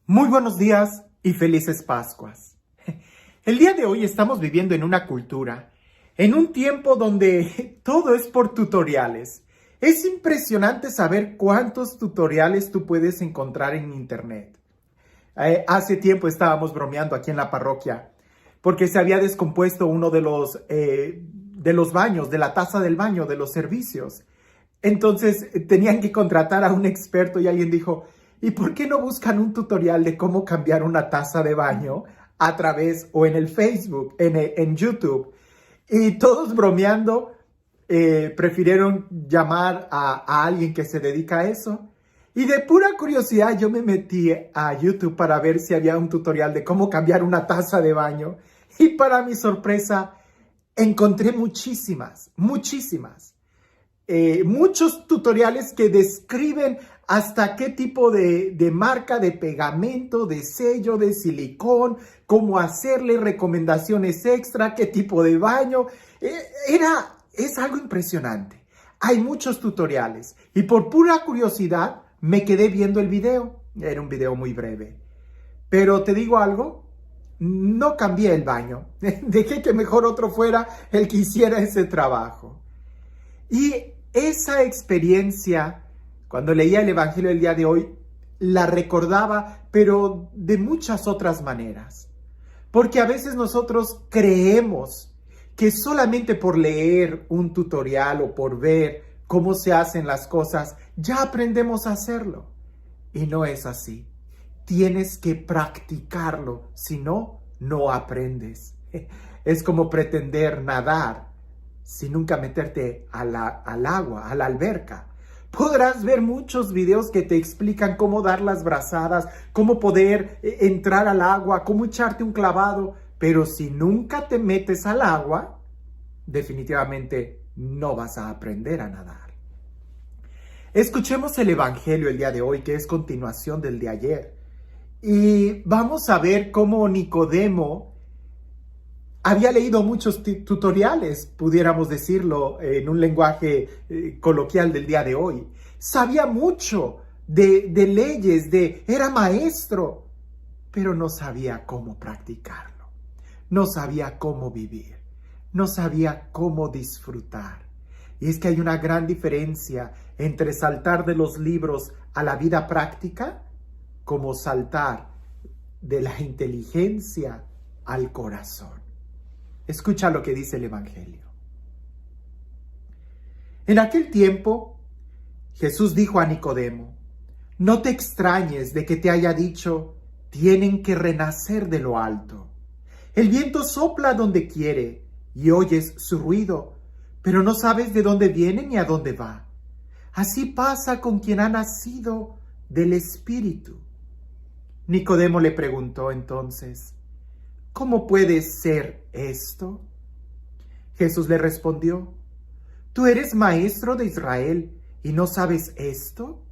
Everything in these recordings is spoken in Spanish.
Muy buenos días y felices Pascuas. El día de hoy estamos viviendo en una cultura, en un tiempo donde todo es por tutoriales. Es impresionante saber cuántos tutoriales tú puedes encontrar en internet. Hace tiempo estábamos bromeando aquí en la parroquia porque se había descompuesto uno de los baños, de la taza del baño, de los servicios. Entonces tenían que contratar a un experto y alguien dijo: ¿y por qué no buscan un tutorial de cómo cambiar una taza de baño a través o en el Facebook, en YouTube? Y todos bromeando, prefirieron llamar a alguien que se dedica a eso. Y de pura curiosidad yo me metí a YouTube para ver si había un tutorial de cómo cambiar una taza de baño. Y para mi sorpresa, encontré muchísimas. Muchos tutoriales que describen hasta qué tipo de marca, de pegamento, de sello, de silicón, cómo hacerle, recomendaciones extra, qué tipo de baño. Es algo impresionante. Hay muchos tutoriales y por pura curiosidad me quedé viendo el video. Era un video muy breve. Pero te digo algo, no cambié el baño. Dejé que mejor otro fuera el que hiciera ese trabajo. Y esa experiencia, cuando leía el Evangelio del día de hoy, la recordaba, pero de muchas otras maneras. Porque a veces nosotros creemos que solamente por leer un tutorial o por ver cómo se hacen las cosas, ya aprendemos a hacerlo. Y no es así. Tienes que practicarlo, si no, no aprendes. Es como pretender nadar sin nunca meterte al agua, a la alberca. Podrás ver muchos videos que te explican cómo dar las brazadas, cómo poder entrar al agua, cómo echarte un clavado, pero si nunca te metes al agua, definitivamente no vas a aprender a nadar. Escuchemos el Evangelio el día de hoy, que es continuación del de ayer, y vamos a ver cómo Nicodemo había leído muchos tutoriales, pudiéramos decirlo en un lenguaje coloquial del día de hoy. Sabía mucho de leyes, era maestro, pero no sabía cómo practicarlo. No sabía cómo vivir. No sabía cómo disfrutar. Y es que hay una gran diferencia entre saltar de los libros a la vida práctica, como saltar de la inteligencia al corazón. Escucha lo que dice el Evangelio. En aquel tiempo, Jesús dijo a Nicodemo: no te extrañes de que te haya dicho, tienen que renacer de lo alto. El viento sopla donde quiere y oyes su ruido, pero no sabes de dónde viene ni a dónde va. Así pasa con quien ha nacido del Espíritu. Nicodemo le preguntó entonces: ¿cómo puede ser esto? Jesús le respondió: ¿tú eres maestro de Israel y no sabes esto?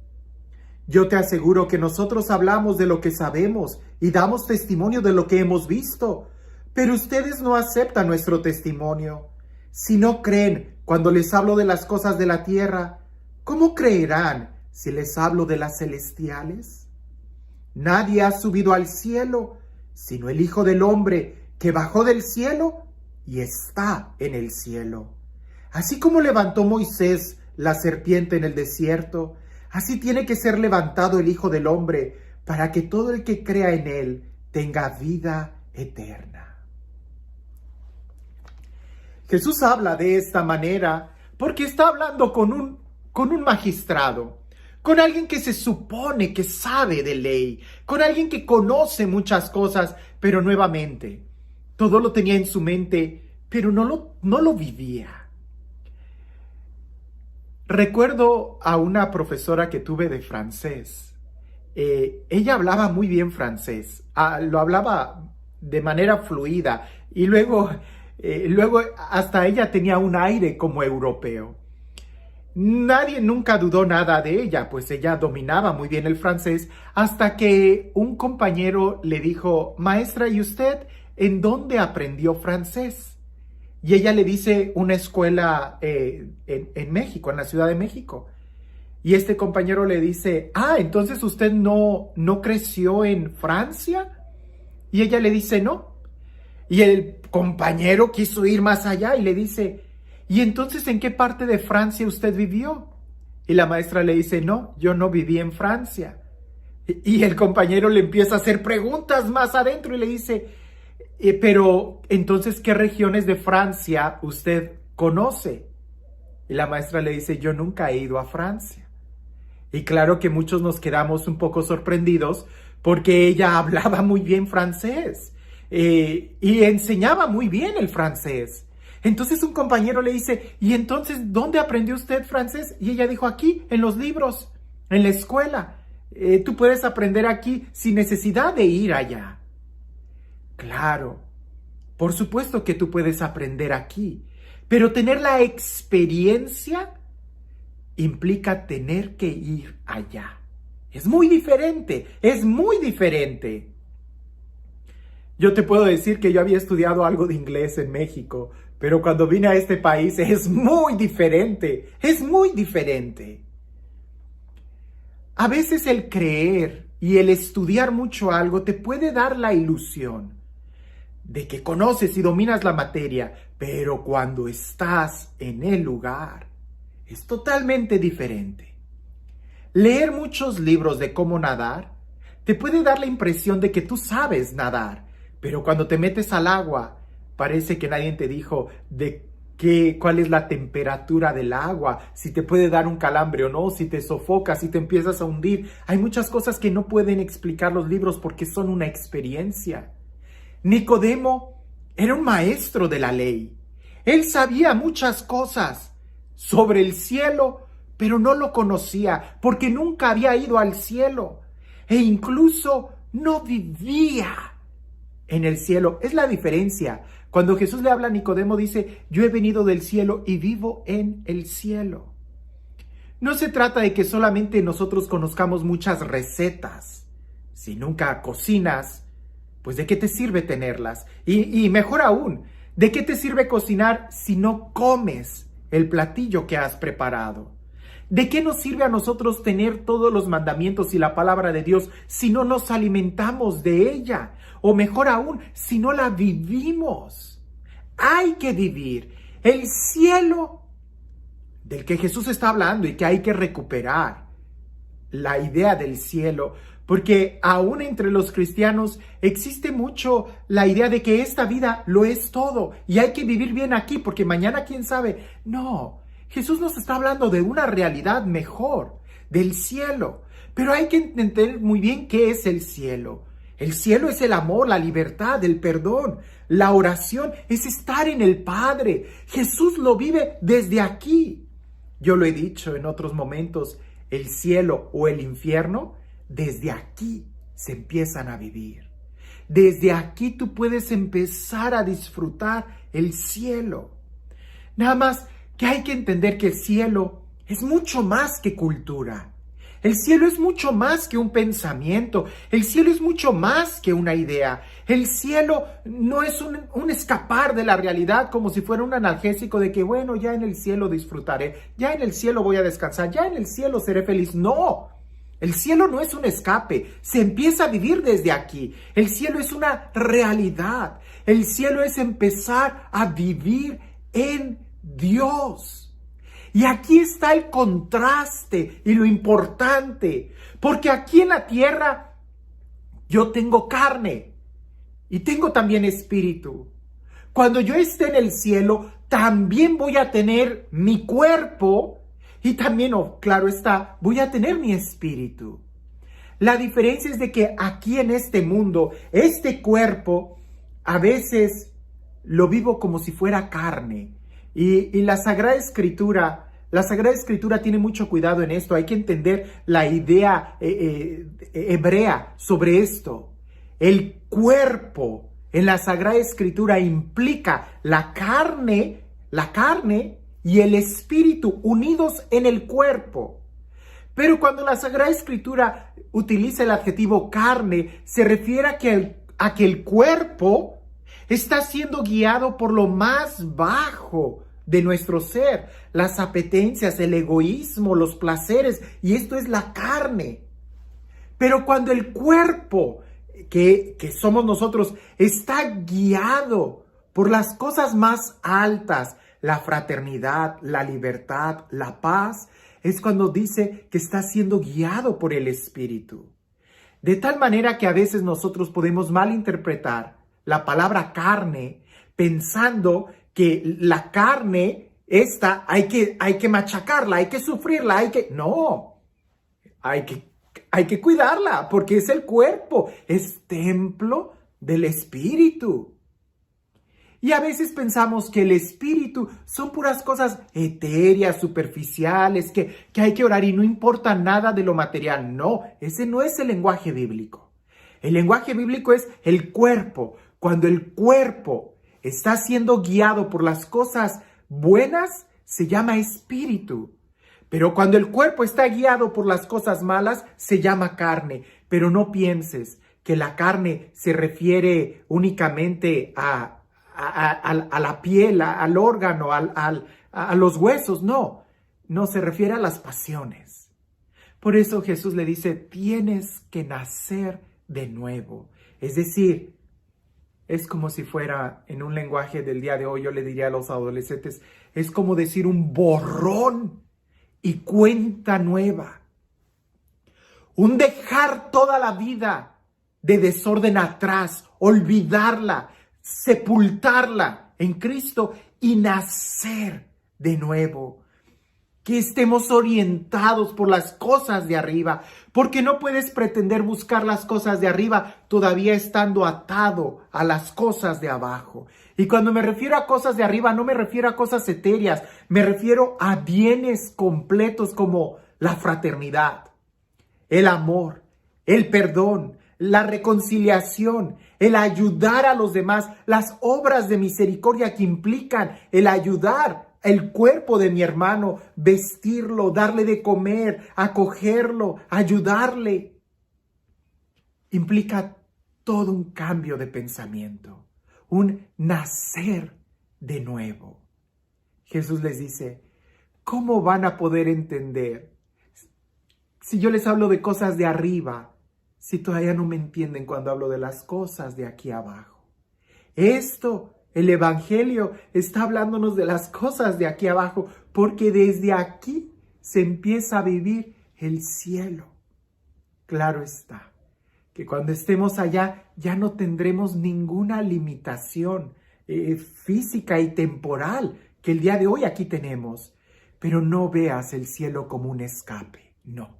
Yo te aseguro que nosotros hablamos de lo que sabemos y damos testimonio de lo que hemos visto, pero ustedes no aceptan nuestro testimonio. Si no creen cuando les hablo de las cosas de la tierra, ¿cómo creerán si les hablo de las celestiales? Nadie ha subido al cielo, sino el Hijo del Hombre, que bajó del cielo y está en el cielo. Así como levantó Moisés la serpiente en el desierto, así tiene que ser levantado el Hijo del Hombre, para que todo el que crea en él tenga vida eterna. Jesús habla de esta manera porque está hablando con un magistrado, con alguien que se supone que sabe de ley, con alguien que conoce muchas cosas, pero nuevamente, todo lo tenía en su mente, pero no lo vivía. Recuerdo a una profesora que tuve de francés. Ella hablaba muy bien francés, lo hablaba de manera fluida y luego hasta ella tenía un aire como europeo. Nadie nunca dudó nada de ella, pues ella dominaba muy bien el francés, hasta que un compañero le dijo: maestra, ¿y usted en dónde aprendió francés? Y ella le dice: una escuela en México, en la Ciudad de México. Y este compañero le dice, entonces usted no creció en Francia. Y ella le dice, no. Y el compañero quiso ir más allá y le dice, ¿y entonces en qué parte de Francia usted vivió? Y la maestra le dice, no, yo no viví en Francia. Y el compañero le empieza a hacer preguntas más adentro y le dice, pero entonces, ¿qué regiones de Francia usted conoce? Y la maestra le dice, yo nunca he ido a Francia. Y claro que muchos nos quedamos un poco sorprendidos porque ella hablaba muy bien francés y enseñaba muy bien el francés. Entonces un compañero le dice, ¿y entonces dónde aprendió usted francés? Y ella dijo, aquí, en los libros, en la escuela. Tú puedes aprender aquí sin necesidad de ir allá. Claro, por supuesto que tú puedes aprender aquí, pero tener la experiencia implica tener que ir allá. Es muy diferente, es muy diferente. Yo te puedo decir que yo había estudiado algo de inglés en México, pero cuando vine a este país es muy diferente, es muy diferente. A veces el creer y el estudiar mucho algo te puede dar la ilusión de que conoces y dominas la materia, pero cuando estás en el lugar es totalmente diferente. Leer muchos libros de cómo nadar te puede dar la impresión de que tú sabes nadar, pero cuando te metes al agua parece que nadie te dijo cuál es la temperatura del agua, si te puede dar un calambre o no, si te sofocas, si te empiezas a hundir. Hay muchas cosas que no pueden explicar los libros porque son una experiencia. Nicodemo era un maestro de la ley. Él sabía muchas cosas sobre el cielo, pero no lo conocía porque nunca había ido al cielo e incluso no vivía en el cielo. Es la diferencia. Cuando Jesús le habla a Nicodemo, dice, yo he venido del cielo y vivo en el cielo. No se trata de que solamente nosotros conozcamos muchas recetas. Si nunca cocinas, pues ¿de qué te sirve tenerlas? Y mejor aún, ¿de qué te sirve cocinar si no comes el platillo que has preparado? ¿De qué nos sirve a nosotros tener todos los mandamientos y la palabra de Dios si no nos alimentamos de ella? O mejor aún, si no la vivimos. Hay que vivir el cielo del que Jesús está hablando y que hay que recuperar. La idea del cielo, porque aún entre los cristianos existe mucho la idea de que esta vida lo es todo y hay que vivir bien aquí porque mañana quién sabe. No, Jesús nos está hablando de una realidad mejor, del cielo, pero hay que entender muy bien qué es el cielo. El cielo es el amor, la libertad, el perdón, la oración, es estar en el Padre. Jesús lo vive desde aquí. Yo lo he dicho en otros momentos, el cielo o el infierno, desde aquí se empiezan a vivir. Desde aquí tú puedes empezar a disfrutar el cielo. Nada más que hay que entender que el cielo es mucho más que cultura. El cielo es mucho más que un pensamiento. El cielo es mucho más que una idea. El cielo no es un escapar de la realidad como si fuera un analgésico de que, bueno, ya en el cielo disfrutaré, ya en el cielo voy a descansar, ya en el cielo seré feliz. No, el cielo no es un escape. Se empieza a vivir desde aquí. El cielo es una realidad. El cielo es empezar a vivir en Dios. Y aquí está el contraste y lo importante, porque aquí en la tierra yo tengo carne y tengo también espíritu. Cuando yo esté en el cielo, también voy a tener mi cuerpo y también, claro está, voy a tener mi espíritu. La diferencia es de que aquí en este mundo, este cuerpo, a veces lo vivo como si fuera carne. Y la Sagrada Escritura tiene mucho cuidado en esto. Hay que entender la idea hebrea sobre esto. El cuerpo en la Sagrada Escritura implica la carne y el espíritu unidos en el cuerpo. Pero cuando la Sagrada Escritura utiliza el adjetivo carne, se refiere a que el cuerpo está siendo guiado por lo más bajo de nuestro ser, las apetencias, el egoísmo, los placeres, y esto es la carne. Pero cuando el cuerpo, que somos nosotros, está guiado por las cosas más altas, la fraternidad, la libertad, la paz, es cuando dice que está siendo guiado por el Espíritu. De tal manera que a veces nosotros podemos malinterpretar la palabra carne pensando que la carne, esta, hay que machacarla, hay que sufrirla, no, hay que cuidarla porque es el cuerpo, es templo del Espíritu. Y a veces pensamos que el Espíritu son puras cosas etéreas, superficiales, que hay que orar y no importa nada de lo material. No, ese no es el lenguaje bíblico. El lenguaje bíblico es el cuerpo. Cuando el cuerpo está siendo guiado por las cosas buenas, se llama espíritu. Pero cuando el cuerpo está guiado por las cosas malas, se llama carne. Pero no pienses que la carne se refiere únicamente a la piel, al órgano, a los huesos. No se refiere a las pasiones. Por eso Jesús le dice, tienes que nacer de nuevo. Es decir, es como si fuera, en un lenguaje del día de hoy, yo le diría a los adolescentes, es como decir un borrón y cuenta nueva. Un dejar toda la vida de desorden atrás, olvidarla, sepultarla en Cristo y nacer de nuevo. Que estemos orientados por las cosas de arriba, porque no puedes pretender buscar las cosas de arriba todavía estando atado a las cosas de abajo. Y cuando me refiero a cosas de arriba, no me refiero a cosas etéreas, me refiero a bienes completos como la fraternidad, el amor, el perdón, la reconciliación, el ayudar a los demás, las obras de misericordia que implican el ayudar el cuerpo de mi hermano, vestirlo, darle de comer, acogerlo, ayudarle. Implica todo un cambio de pensamiento, un nacer de nuevo. Jesús les dice, ¿cómo van a poder entender si yo les hablo de cosas de arriba, si todavía no me entienden cuando hablo de las cosas de aquí abajo? El Evangelio está hablándonos de las cosas de aquí abajo, porque desde aquí se empieza a vivir el cielo. Claro está, que cuando estemos allá ya no tendremos ninguna limitación física y temporal que el día de hoy aquí tenemos. Pero no veas el cielo como un escape, no.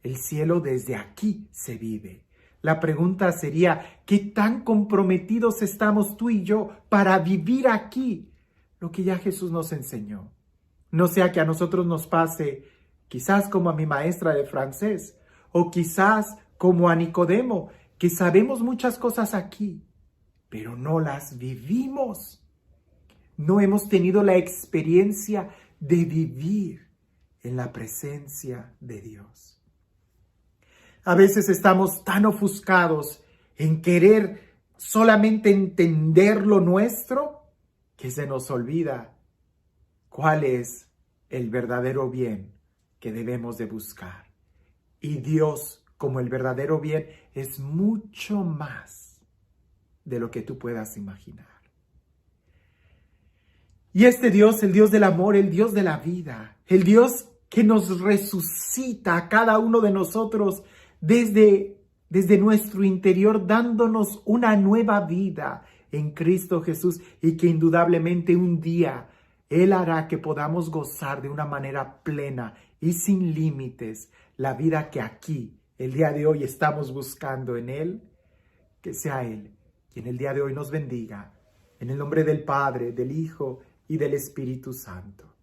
El cielo desde aquí se vive. La pregunta sería, ¿qué tan comprometidos estamos tú y yo para vivir aquí lo que ya Jesús nos enseñó? No sea que a nosotros nos pase, quizás como a mi maestra de francés, o quizás como a Nicodemo, que sabemos muchas cosas aquí, pero no las vivimos. No hemos tenido la experiencia de vivir en la presencia de Dios. A veces estamos tan ofuscados en querer solamente entender lo nuestro que se nos olvida cuál es el verdadero bien que debemos de buscar. Y Dios, como el verdadero bien, es mucho más de lo que tú puedas imaginar. Y este Dios, el Dios del amor, el Dios de la vida, el Dios que nos resucita a cada uno de nosotros desde nuestro interior, dándonos una nueva vida en Cristo Jesús, y que indudablemente un día Él hará que podamos gozar de una manera plena y sin límites la vida que aquí, el día de hoy, estamos buscando en Él. Que sea Él quien el día de hoy nos bendiga, en el nombre del Padre, del Hijo y del Espíritu Santo.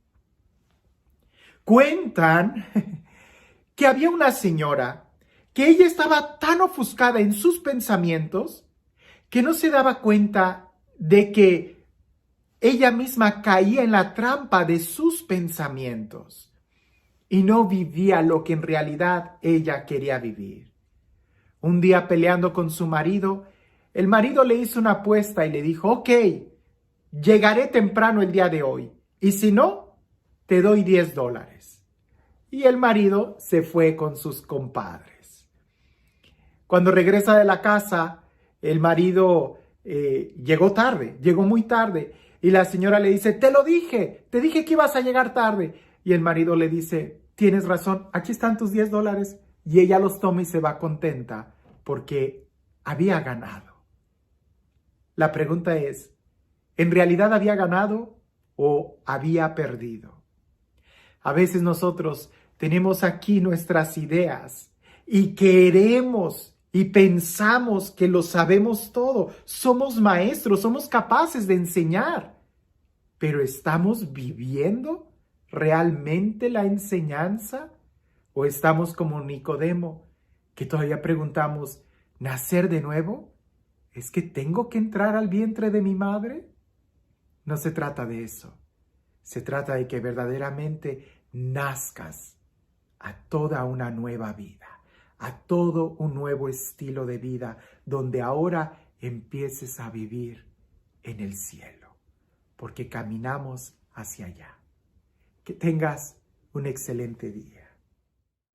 Cuentan que había una señora que ella estaba tan ofuscada en sus pensamientos que no se daba cuenta de que ella misma caía en la trampa de sus pensamientos y no vivía lo que en realidad ella quería vivir. Un día, peleando con su marido, el marido le hizo una apuesta y le dijo, ok, llegaré temprano el día de hoy y si no, te doy $10. Y el marido se fue con sus compadres. Cuando regresa de la casa, el marido llegó tarde, llegó muy tarde. Y la señora le dice, te dije que ibas a llegar tarde. Y el marido le dice, tienes razón, aquí están tus $10. Y ella los toma y se va contenta porque había ganado. La pregunta es, ¿en realidad había ganado o había perdido? A veces nosotros tenemos aquí nuestras ideas y queremos y pensamos que lo sabemos todo. Somos maestros, somos capaces de enseñar. Pero ¿estamos viviendo realmente la enseñanza? ¿O estamos como Nicodemo, que todavía preguntamos, ¿nacer de nuevo? ¿Es que tengo que entrar al vientre de mi madre? No se trata de eso. Se trata de que verdaderamente nazcas a toda una nueva vida, a todo un nuevo estilo de vida, donde ahora empieces a vivir en el cielo, porque caminamos hacia allá. Que tengas un excelente día.